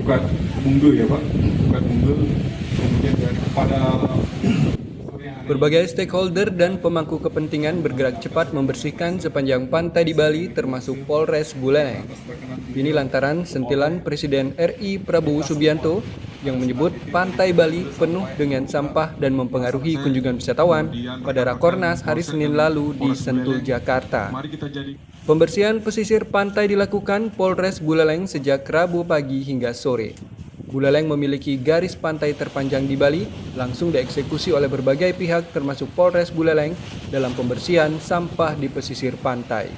bukan mundur ya Pak, bukan mundur. Kemudian pada berbagai stakeholder dan pemangku kepentingan bergerak cepat membersihkan sepanjang pantai di Bali termasuk Polres Buleleng. Ini lantaran sentilan Presiden RI Prabowo Subianto yang menyebut pantai Bali penuh dengan sampah dan mempengaruhi kunjungan wisatawan pada Rakornas hari Senin lalu di Sentul, Jakarta. Pembersihan pesisir pantai dilakukan Polres Buleleng sejak Rabu pagi hingga sore. Buleleng memiliki garis pantai terpanjang di Bali, langsung dieksekusi oleh berbagai pihak termasuk Polres Buleleng dalam pembersihan sampah di pesisir pantai.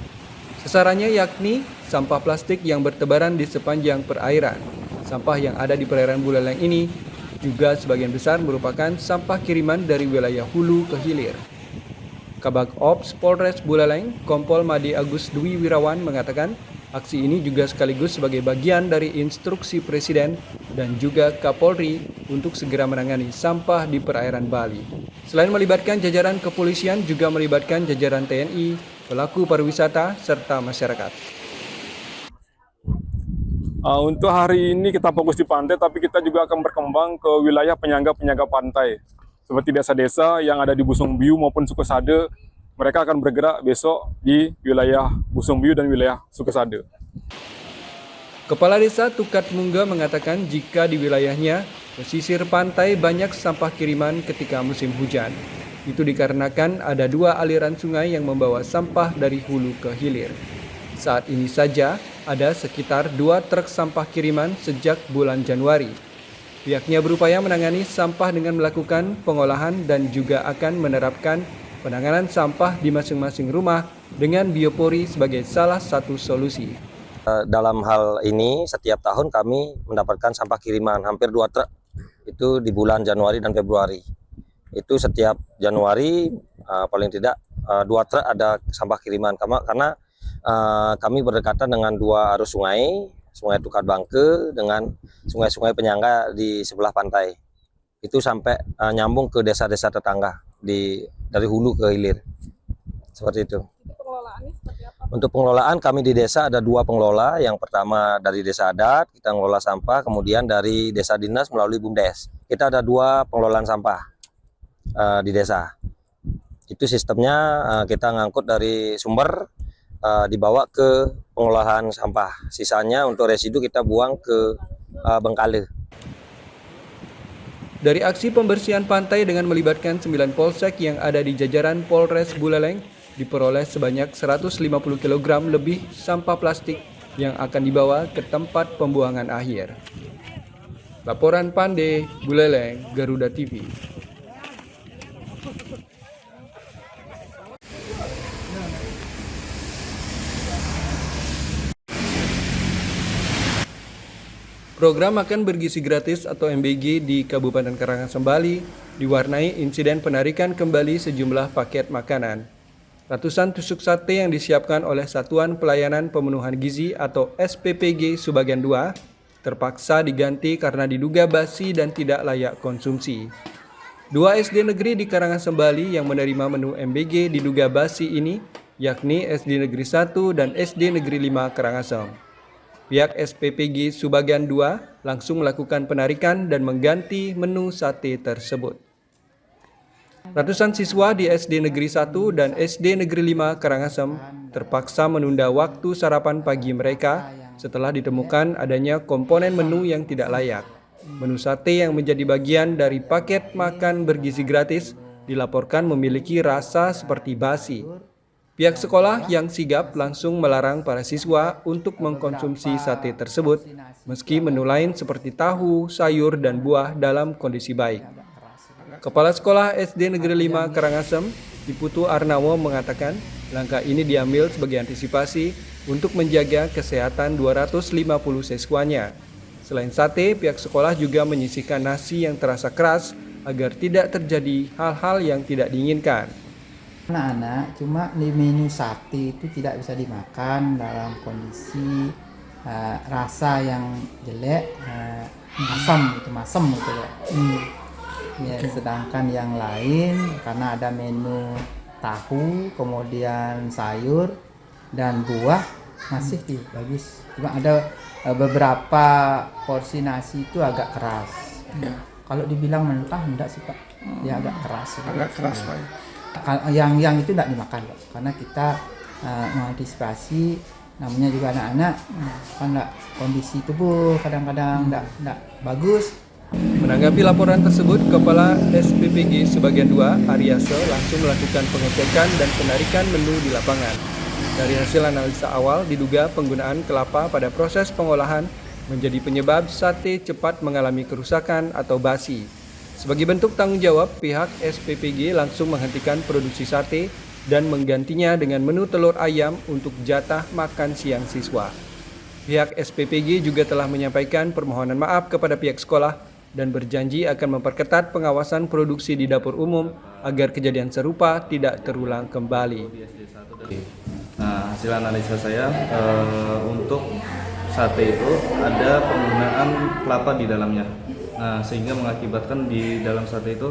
Sasarannya yakni sampah plastik yang bertebaran di sepanjang perairan. Sampah yang ada di perairan Buleleng ini juga sebagian besar merupakan sampah kiriman dari wilayah hulu ke hilir. Kabag Ops Polres Buleleng, Kompol Made Agus Dwi Wirawan mengatakan, aksi ini juga sekaligus sebagai bagian dari instruksi Presiden dan juga Kapolri untuk segera menangani sampah di perairan Bali. Selain melibatkan jajaran kepolisian, juga melibatkan jajaran TNI, pelaku pariwisata, serta masyarakat. Untuk hari ini kita fokus di pantai, tapi kita juga akan berkembang ke wilayah penyangga-penyangga pantai. Seperti desa-desa yang ada di Busungbiu maupun Sukesade, mereka akan bergerak besok di wilayah Busungbiu dan wilayah Sukesade. Kepala Desa Tukat Mungga mengatakan jika di wilayahnya pesisir pantai banyak sampah kiriman ketika musim hujan. Itu dikarenakan ada 2 aliran sungai yang membawa sampah dari hulu ke hilir. Saat ini saja ada sekitar 2 truk sampah kiriman sejak bulan Januari. Pihaknya berupaya menangani sampah dengan melakukan pengolahan dan juga akan menerapkan penanganan sampah di masing-masing rumah dengan biopori sebagai salah satu solusi. Dalam hal ini setiap tahun kami mendapatkan sampah kiriman hampir 2 truk itu di bulan Januari dan Februari. Itu setiap Januari paling tidak 2 truk ada sampah kiriman karena kami berdekatan dengan 2 arus sungai, Sungai Tukat Bangke dengan sungai-sungai penyangga di sebelah pantai. Itu sampai nyambung ke desa-desa tetangga dari hulu ke hilir. Seperti itu. Pengelolaannya seperti apa? Untuk pengelolaan kami di desa ada 2 pengelola. Yang pertama dari desa adat, kita mengelola sampah, kemudian dari desa dinas melalui BUMDes. Kita ada 2 pengelolaan sampah di desa. Itu sistemnya kita ngangkut dari sumber, dibawa ke pengolahan sampah. Sisanya untuk residu kita buang ke Bengkale. Dari aksi pembersihan pantai dengan melibatkan 9 polsek yang ada di jajaran Polres Buleleng, diperoleh sebanyak 150 kg lebih sampah plastik yang akan dibawa ke tempat pembuangan akhir. Laporan Pande, Buleleng, Garuda TV. Program Makan Bergizi Gratis atau MBG di Kabupaten Karangasem, Bali diwarnai insiden penarikan kembali sejumlah paket makanan. Ratusan tusuk sate yang disiapkan oleh Satuan Pelayanan Pemenuhan Gizi atau SPPG Subagian 2 terpaksa diganti karena diduga basi dan tidak layak konsumsi. 2 SD negeri di Karangasem, Bali yang menerima menu MBG diduga basi ini yakni SD Negeri 1 dan SD Negeri 5 Karangasem. Pihak SPPG Subagian 2 langsung melakukan penarikan dan mengganti menu sate tersebut. Ratusan siswa di SD Negeri 1 dan SD Negeri 5 Karangasem terpaksa menunda waktu sarapan pagi mereka setelah ditemukan adanya komponen menu yang tidak layak. Menu sate yang menjadi bagian dari paket makan bergizi gratis dilaporkan memiliki rasa seperti basi. Pihak sekolah yang sigap langsung melarang para siswa untuk mengkonsumsi sate tersebut, meski menu lain seperti tahu, sayur, dan buah dalam kondisi baik. Kepala Sekolah SD Negeri 5 Karangasem, Diputu Arnawo mengatakan, langkah ini diambil sebagai antisipasi untuk menjaga kesehatan 250 siswanya. Selain sate, pihak sekolah juga menyisihkan nasi yang terasa keras agar tidak terjadi hal-hal yang tidak diinginkan. Anak-anak cuma di menu sate itu tidak bisa dimakan dalam kondisi rasa yang jelek, masam gitu ya. Ya, sedangkan yang lain karena ada menu tahu, kemudian sayur dan buah masih bagus. Cuma ada beberapa porsi nasi itu agak keras. Ya. Kalau dibilang mentah enggak sih Pak, dia agak keras. Agak keras Pak. Yang itu tidak dimakan Pak, karena kita mengantisipasi, namanya juga anak-anak kan kondisi tubuh kadang-kadang tidak bagus. Menanggapi laporan tersebut, Kepala SPPG Sebagian 2, Ariase, langsung melakukan pengecekan dan penarikan menu di lapangan. Dari hasil analisa awal, diduga penggunaan kelapa pada proses pengolahan menjadi penyebab sate cepat mengalami kerusakan atau basi. Sebagai bentuk tanggung jawab, pihak SPPG langsung menghentikan produksi sate dan menggantinya dengan menu telur ayam untuk jatah makan siang siswa. Pihak SPPG juga telah menyampaikan permohonan maaf kepada pihak sekolah dan berjanji akan memperketat pengawasan produksi di dapur umum agar kejadian serupa tidak terulang kembali. Nah, hasil analisa saya untuk sate itu ada penggunaan kelapa di dalamnya. Nah, sehingga mengakibatkan di dalam sate itu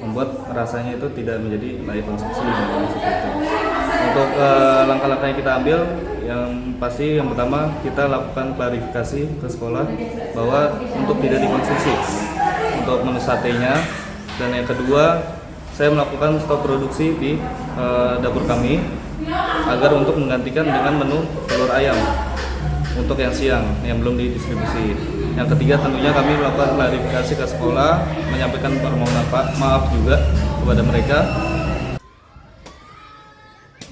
membuat rasanya itu tidak menjadi layak konsumsi seperti itu. Untuk langkah-langkah yang kita ambil, yang pasti yang pertama kita lakukan klarifikasi ke sekolah bahwa untuk tidak dikonsumsi untuk menu satenya, dan yang kedua saya melakukan stop produksi di dapur kami agar untuk menggantikan dengan menu telur ayam untuk yang siang yang belum didistribusi. Yang ketiga tentunya kami melakukan klarifikasi ke sekolah, menyampaikan permohonan maaf juga kepada mereka.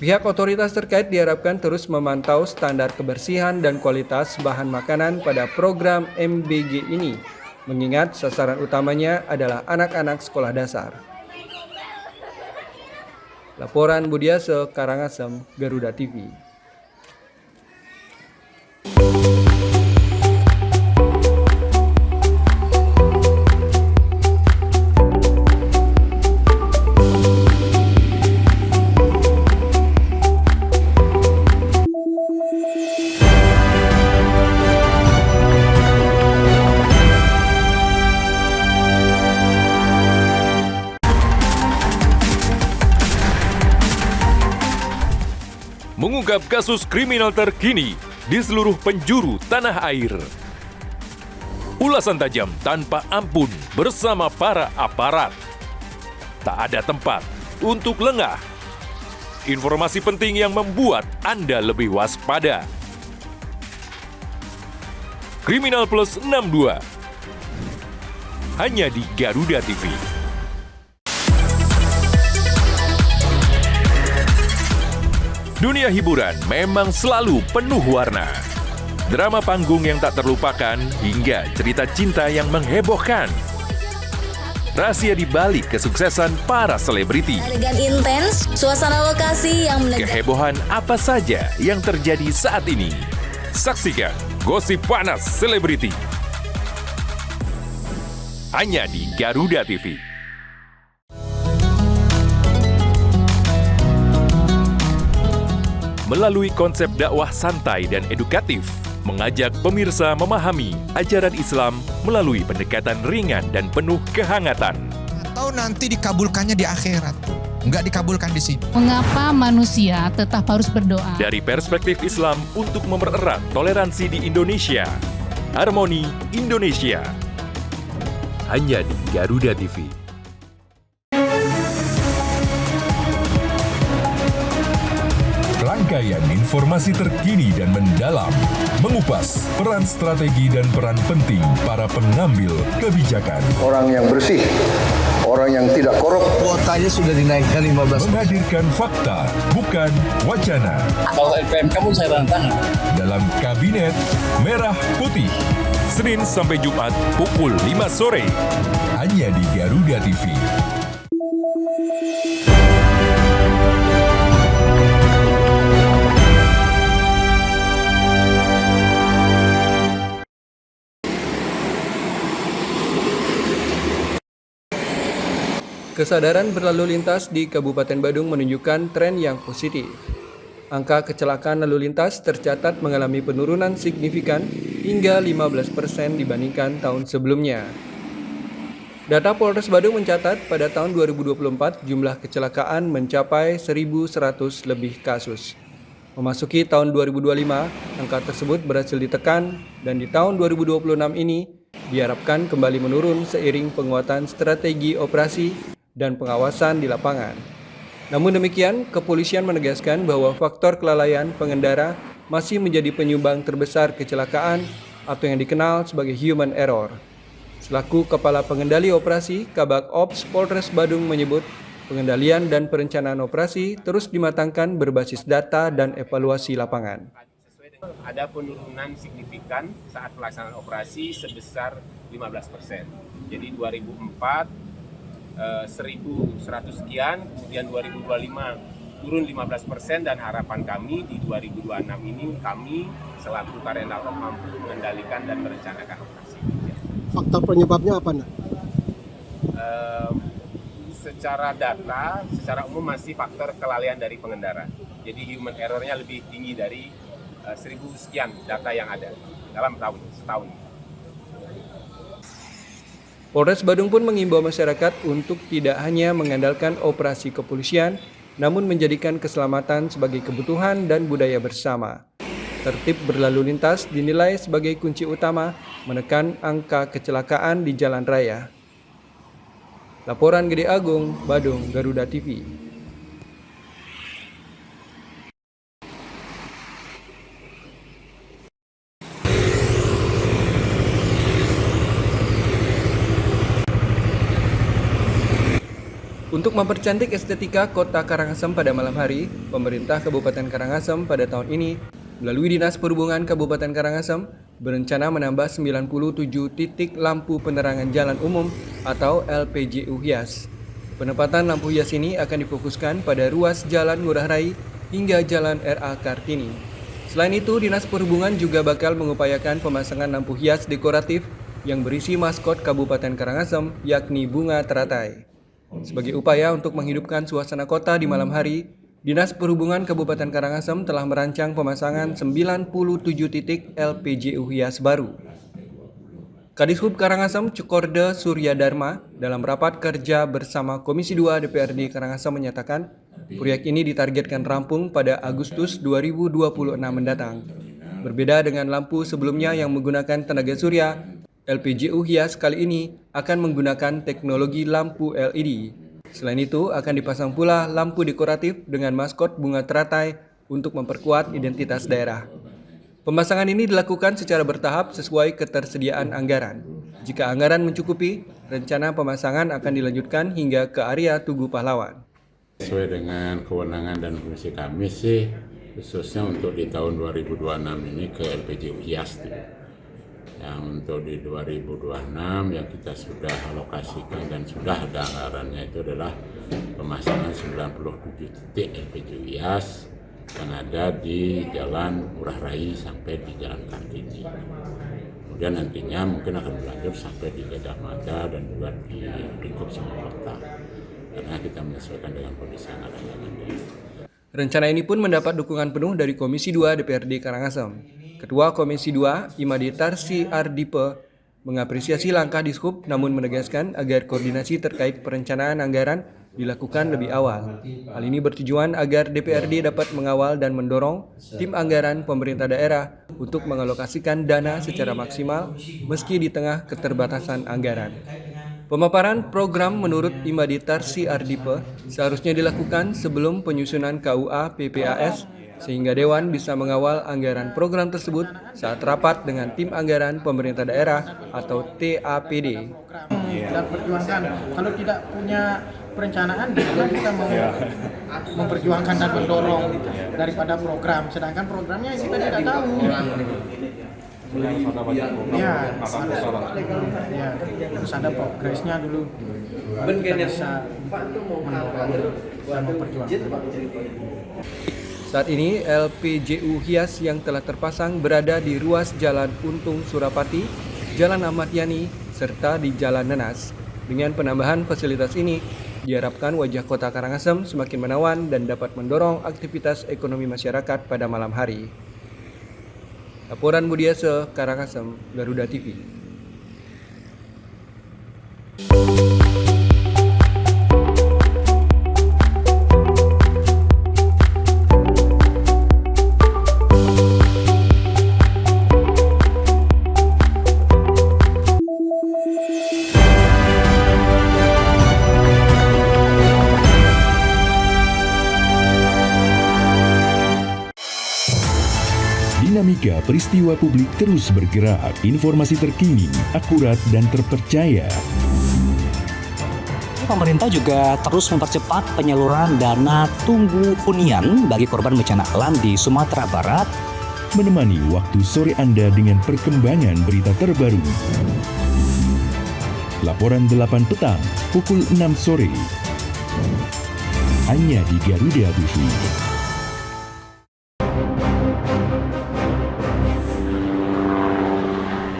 Pihak otoritas terkait diharapkan terus memantau standar kebersihan dan kualitas bahan makanan pada program MBG ini, mengingat sasaran utamanya adalah anak-anak sekolah dasar. Laporan Budiase, Karangasem, Garuda TV. Mengungkap kasus kriminal terkini di seluruh penjuru tanah air. Ulasan tajam tanpa ampun bersama para aparat. Tak ada tempat untuk lengah. Informasi penting yang membuat Anda lebih waspada. Kriminal Plus 62. Hanya di Garuda TV. Dunia hiburan memang selalu penuh warna. Drama panggung yang tak terlupakan hingga cerita cinta yang menghebohkan. Rahasia di balik kesuksesan para selebriti. Adegan intens, suasana lokasi yang menegangkan. Kehebohan apa saja yang terjadi saat ini. Saksikan Gosip Panas Selebriti. Hanya di Garuda TV. Melalui konsep dakwah santai dan edukatif, mengajak pemirsa memahami ajaran Islam melalui pendekatan ringan dan penuh kehangatan. Atau nanti dikabulkannya di akhirat, nggak dikabulkan di sini. Mengapa manusia tetap harus berdoa? Dari perspektif Islam untuk mempererat toleransi di Indonesia, Harmoni Indonesia. Hanya di Garuda TV. Rangkaian informasi terkini dan mendalam, mengupas peran strategi dan peran penting para pengambil kebijakan. Orang yang bersih, orang yang tidak korup. Kuotanya sudah dinaikkan 15%. Menghadirkan fakta, bukan wacana. Kalau LPMK pun saya tantang. Dalam Kabinet Merah Putih. Senin sampai Jumat pukul 5 sore. Hanya di Garuda TV. Kesadaran berlalu lintas di Kabupaten Badung menunjukkan tren yang positif. Angka kecelakaan lalu lintas tercatat mengalami penurunan signifikan hingga 15% dibandingkan tahun sebelumnya. Data Polres Badung mencatat pada tahun 2024 jumlah kecelakaan mencapai 1.100 lebih kasus. Memasuki tahun 2025, angka tersebut berhasil ditekan dan di tahun 2026 ini diharapkan kembali menurun seiring penguatan strategi operasi dan pengawasan di lapangan. Namun demikian, kepolisian menegaskan bahwa faktor kelalaian pengendara masih menjadi penyumbang terbesar kecelakaan atau yang dikenal sebagai human error. Selaku Kepala Pengendali Operasi, Kabak Ops Polres Badung menyebut pengendalian dan perencanaan operasi terus dimatangkan berbasis data dan evaluasi lapangan. Ada penurunan signifikan saat pelaksanaan operasi sebesar 15%. Jadi 2004 1.100 sekian, kemudian 2025 turun 15% dan harapan kami di 2026 ini kami selaku Karyanawat mampu mengendalikan dan merencanakan operasi. Faktor penyebabnya apa, Nak? Secara data, secara umum masih faktor kelalaian dari pengendara. Jadi human error-nya lebih tinggi dari 1.000 sekian data yang ada dalam setahun. Polres Badung pun mengimbau masyarakat untuk tidak hanya mengandalkan operasi kepolisian, namun menjadikan keselamatan sebagai kebutuhan dan budaya bersama. Tertib berlalu lintas dinilai sebagai kunci utama menekan angka kecelakaan di jalan raya. Laporan Gede Agung, Badung, Garuda TV. Untuk mempercantik estetika kota Karangasem pada malam hari, pemerintah Kabupaten Karangasem pada tahun ini melalui Dinas Perhubungan Kabupaten Karangasem berencana menambah 97 titik lampu penerangan jalan umum atau LPJU hias. Penempatan lampu hias ini akan difokuskan pada ruas Jalan Ngurah Rai hingga Jalan RA Kartini. Selain itu, Dinas Perhubungan juga bakal mengupayakan pemasangan lampu hias dekoratif yang berisi maskot Kabupaten Karangasem yakni bunga teratai. Sebagai upaya untuk menghidupkan suasana kota di malam hari, Dinas Perhubungan Kabupaten Karangasem telah merancang pemasangan 97 titik LPJU hias baru. Kadishub Karangasem Cukorde Surya Dharma dalam rapat kerja bersama Komisi 2 DPRD Karangasem menyatakan proyek ini ditargetkan rampung pada Agustus 2026 mendatang. Berbeda dengan lampu sebelumnya yang menggunakan tenaga surya, LPJU hias kali ini akan menggunakan teknologi lampu LED. Selain itu, akan dipasang pula lampu dekoratif dengan maskot bunga teratai untuk memperkuat identitas daerah. Pemasangan ini dilakukan secara bertahap sesuai ketersediaan anggaran. Jika anggaran mencukupi, rencana pemasangan akan dilanjutkan hingga ke area Tugu Pahlawan. Sesuai dengan kewenangan dan fungsi kami sih, khususnya untuk di tahun 2026 ini ke LPJU hias. Yang untuk di 2026 yang kita sudah alokasikan dan sudah ada anggarannya itu adalah pemasangan 97 titik LPJU hias yang ada di Jalan Ngurah Rai sampai di Jalan Kartini. Kemudian nantinya mungkin akan berlanjut sampai di Gajah Mada dan juga di lingkup semua kota. Karena kita menyesuaikan dengan kondisi yang ada. Rencana ini pun mendapat dukungan penuh dari Komisi 2 DPRD Karangasem. Ketua Komisi 2, Imadi Tarsi Ardipe, mengapresiasi langkah Dishub namun menegaskan agar koordinasi terkait perencanaan anggaran dilakukan lebih awal. Hal ini bertujuan agar DPRD dapat mengawal dan mendorong tim anggaran pemerintah daerah untuk mengalokasikan dana secara maksimal meski di tengah keterbatasan anggaran. Pemaparan program menurut Imadi Tarsi Ardipe seharusnya dilakukan sebelum penyusunan KUA PPAS sehingga Dewan bisa mengawal anggaran program tersebut saat rapat dengan tim anggaran pemerintah daerah atau TAPD. dan perjuangkan. Kalau tidak punya perencanaan, kita mau memperjuangkan dan mendorong daripada program. Sedangkan programnya kita tidak tahu. Harus ada progresnya dulu. Kita bisa mendorong dan memperjuangkan. Saat ini LPJU Hias yang telah terpasang berada di ruas Jalan Untung Surapati, Jalan Ahmad Yani, serta di Jalan Nenas. Dengan penambahan fasilitas ini, diharapkan wajah kota Karangasem semakin menawan dan dapat mendorong aktivitas ekonomi masyarakat pada malam hari. Laporan Budiase, Karangasem, Garuda TV. Dinamika peristiwa publik terus bergerak, informasi terkini, akurat, dan terpercaya. Pemerintah juga terus mempercepat penyaluran dana tunggu hunian bagi korban bencana alam di Sumatera Barat. Menemani waktu sore Anda dengan perkembangan berita terbaru. Laporan 8 petang, pukul 6 sore. Hanya di Garuda TV.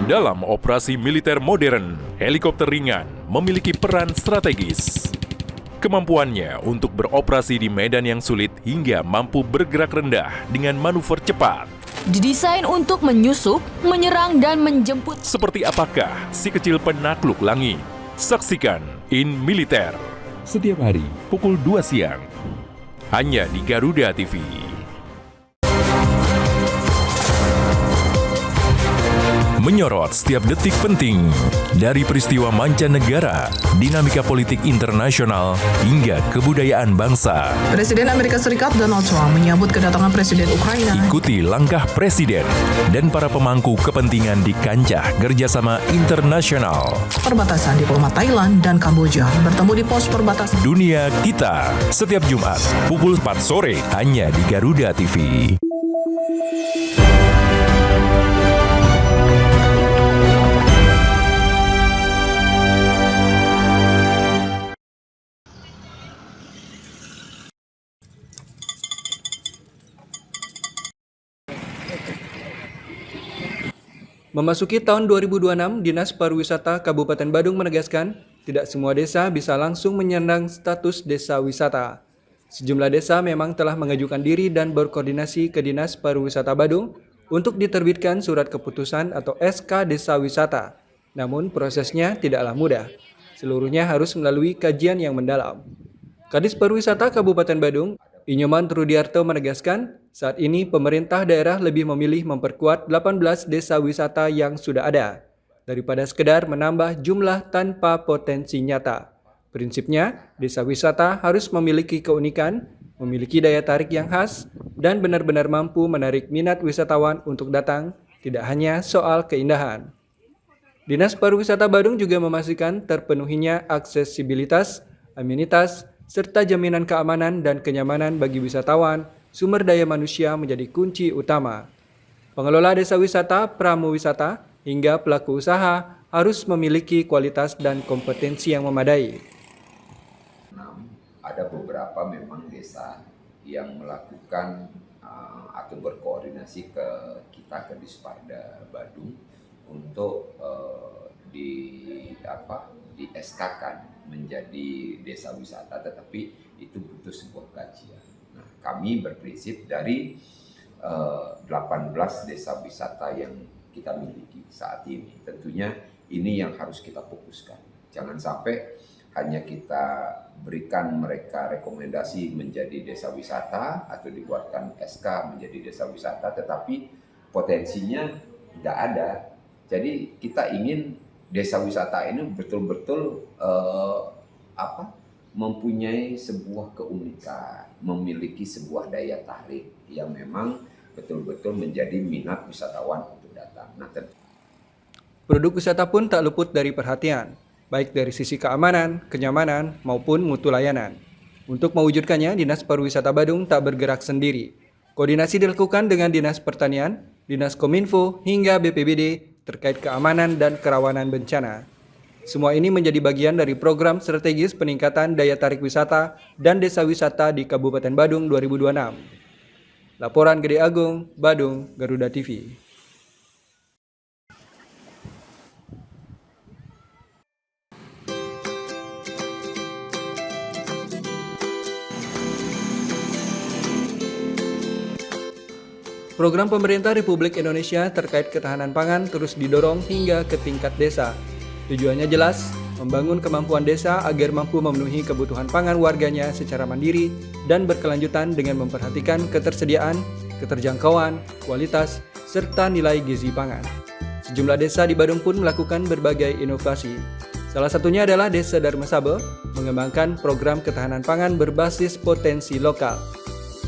Dalam operasi militer modern, helikopter ringan memiliki peran strategis. Kemampuannya untuk beroperasi di medan yang sulit hingga mampu bergerak rendah dengan manuver cepat. Didesain untuk menyusup, menyerang, dan menjemput. Seperti apakah si kecil penakluk langit? Saksikan In Militer. Setiap hari pukul 2 siang. Hanya di Garuda TV. Menyorot setiap detik penting dari peristiwa mancanegara, dinamika politik internasional, hingga kebudayaan bangsa. Presiden Amerika Serikat Donald Trump menyambut kedatangan Presiden Ukraina. Ikuti langkah Presiden dan para pemangku kepentingan di kancah kerjasama internasional. Perbatasan diplomat Thailand dan Kamboja bertemu di pos perbatasan. Dunia Kita, setiap Jumat pukul 4 sore hanya di Garuda TV. Memasuki tahun 2026, Dinas Pariwisata Kabupaten Badung menegaskan tidak semua desa bisa langsung menyandang status desa wisata. Sejumlah desa memang telah mengajukan diri dan berkoordinasi ke Dinas Pariwisata Badung untuk diterbitkan surat keputusan atau SK Desa Wisata. Namun prosesnya tidaklah mudah. Seluruhnya harus melalui kajian yang mendalam. Kadis Pariwisata Kabupaten Badung, Inyoman Trudiarto menegaskan, saat ini pemerintah daerah lebih memilih memperkuat 18 desa wisata yang sudah ada, daripada sekedar menambah jumlah tanpa potensi nyata. Prinsipnya, desa wisata harus memiliki keunikan, memiliki daya tarik yang khas, dan benar-benar mampu menarik minat wisatawan untuk datang, tidak hanya soal keindahan. Dinas Pariwisata Badung juga memastikan terpenuhinya aksesibilitas, amenitas, serta jaminan keamanan dan kenyamanan bagi wisatawan, sumber daya manusia menjadi kunci utama. Pengelola desa wisata, pramu wisata, hingga pelaku usaha harus memiliki kualitas dan kompetensi yang memadai. Ada beberapa memang desa yang melakukan atau berkoordinasi ke kita ke Disparda Badung untuk di SK-kan menjadi desa wisata, tetapi itu butuh sebuah kajian. Nah, kami berprinsip dari 18 desa wisata yang kita miliki saat ini, tentunya ini yang harus kita fokuskan. Jangan sampai hanya kita berikan mereka rekomendasi menjadi desa wisata atau dibuatkan SK menjadi desa wisata, tetapi potensinya tidak ada. Jadi kita ingin desa wisata ini betul-betul mempunyai sebuah keunikan, memiliki sebuah daya tarik yang memang betul-betul menjadi minat wisatawan untuk datang. Nah, produk wisata pun tak luput dari perhatian. baik dari sisi keamanan, kenyamanan, maupun mutu layanan. Untuk mewujudkannya, Dinas Pariwisata Badung tak bergerak sendiri. Koordinasi dilakukan dengan Dinas Pertanian, Dinas Kominfo, hingga BPBD terkait keamanan dan kerawanan bencana. Semua ini menjadi bagian dari program strategis peningkatan daya tarik wisata dan desa wisata di Kabupaten Badung 2026. Laporan Gede Agung, Badung, Garuda TV. Program pemerintah Republik Indonesia terkait ketahanan pangan terus didorong hingga ke tingkat desa. Tujuannya jelas, membangun kemampuan desa agar mampu memenuhi kebutuhan pangan warganya secara mandiri dan berkelanjutan dengan memperhatikan ketersediaan, keterjangkauan, kualitas, serta nilai gizi pangan. Sejumlah desa di Badung pun melakukan berbagai inovasi. Salah satunya adalah Desa Dharma Sabe, mengembangkan program ketahanan pangan berbasis potensi lokal.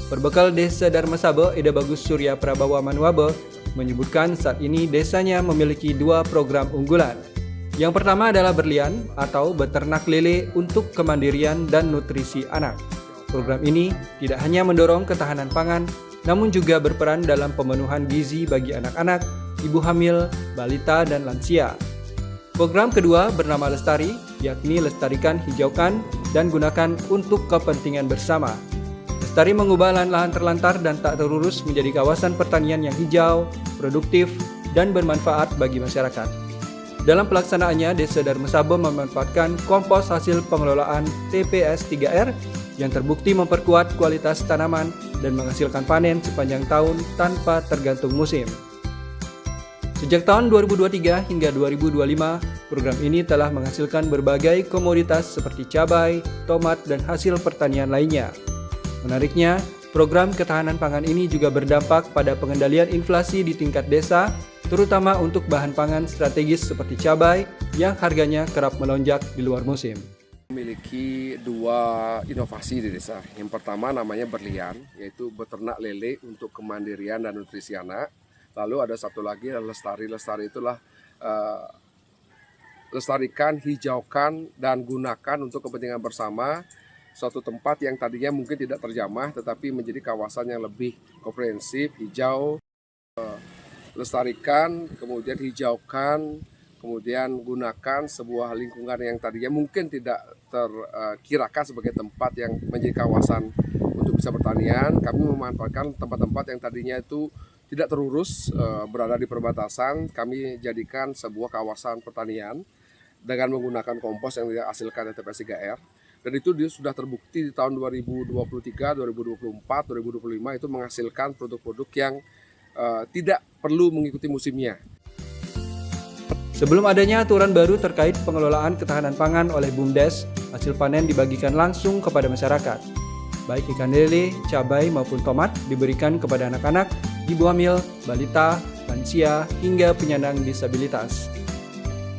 Berbekal Desa Dharma Sabe, Ida Bagus Surya Prabawa Manuabe menyebutkan saat ini desanya memiliki 2 program unggulan. Yang pertama adalah berlian atau beternak lele untuk kemandirian dan nutrisi anak. Program ini tidak hanya mendorong ketahanan pangan, namun juga berperan dalam pemenuhan gizi bagi anak-anak, ibu hamil, balita, dan lansia. Program kedua bernama Lestari, yakni lestarikan, hijaukan, dan gunakan untuk kepentingan bersama. Lestari mengubah lahan-lahan terlantar dan tak terurus menjadi kawasan pertanian yang hijau, produktif, dan bermanfaat bagi masyarakat. Dalam pelaksanaannya, Desa Dharma Sabe memanfaatkan kompos hasil pengelolaan TPS 3R yang terbukti memperkuat kualitas tanaman dan menghasilkan panen sepanjang tahun tanpa tergantung musim. Sejak tahun 2023 hingga 2025, program ini telah menghasilkan berbagai komoditas seperti cabai, tomat, dan hasil pertanian lainnya. Menariknya, program ketahanan pangan ini juga berdampak pada pengendalian inflasi di tingkat desa, terutama untuk bahan pangan strategis seperti cabai yang harganya kerap melonjak di luar musim. Memiliki 2 inovasi di desa. Yang pertama namanya berlian, yaitu beternak lele untuk kemandirian dan nutrisi anak. Lalu ada satu lagi lestari. Lestari itulah lestarikan, hijaukan, dan gunakan untuk kepentingan bersama suatu tempat yang tadinya mungkin tidak terjamah tetapi menjadi kawasan yang lebih komprehensif, hijau. Lestarikan, kemudian hijaukan, kemudian gunakan sebuah lingkungan yang tadinya mungkin tidak terkirakan sebagai tempat yang menjadi kawasan untuk bisa pertanian. Kami memanfaatkan tempat-tempat yang tadinya itu tidak terurus, berada di perbatasan. Kami jadikan sebuah kawasan pertanian dengan menggunakan kompos yang dihasilkan TPS 3R. Dan itu sudah terbukti di tahun 2023, 2024, 2025 itu menghasilkan produk-produk yang tidak perlu mengikuti musimnya. Sebelum adanya aturan baru terkait pengelolaan ketahanan pangan oleh BUMDes, hasil panen dibagikan langsung kepada masyarakat. Baik ikan lele, cabai maupun tomat diberikan kepada anak-anak, ibu hamil, balita, lansia, hingga penyandang disabilitas.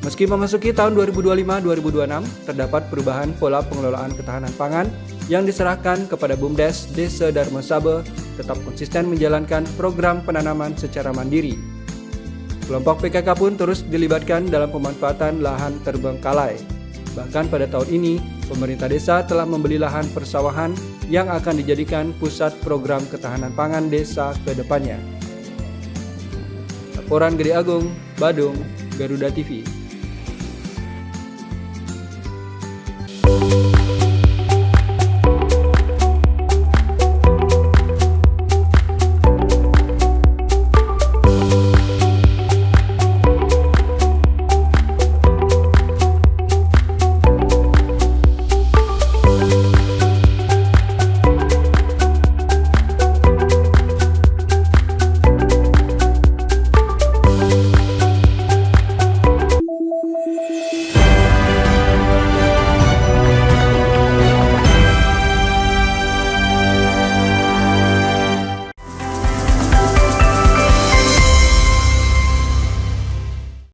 Meski memasuki tahun 2025-2026, terdapat perubahan pola pengelolaan ketahanan pangan yang diserahkan kepada BUMDes. Desa Dharma Sabe tetap konsisten menjalankan program penanaman secara mandiri. Kelompok PKK pun terus dilibatkan dalam pemanfaatan lahan terbengkalai. Bahkan pada tahun ini, pemerintah desa telah membeli lahan persawahan yang akan dijadikan pusat program ketahanan pangan desa ke depannya. Laporan Gede Agung, Badung, Garuda TV.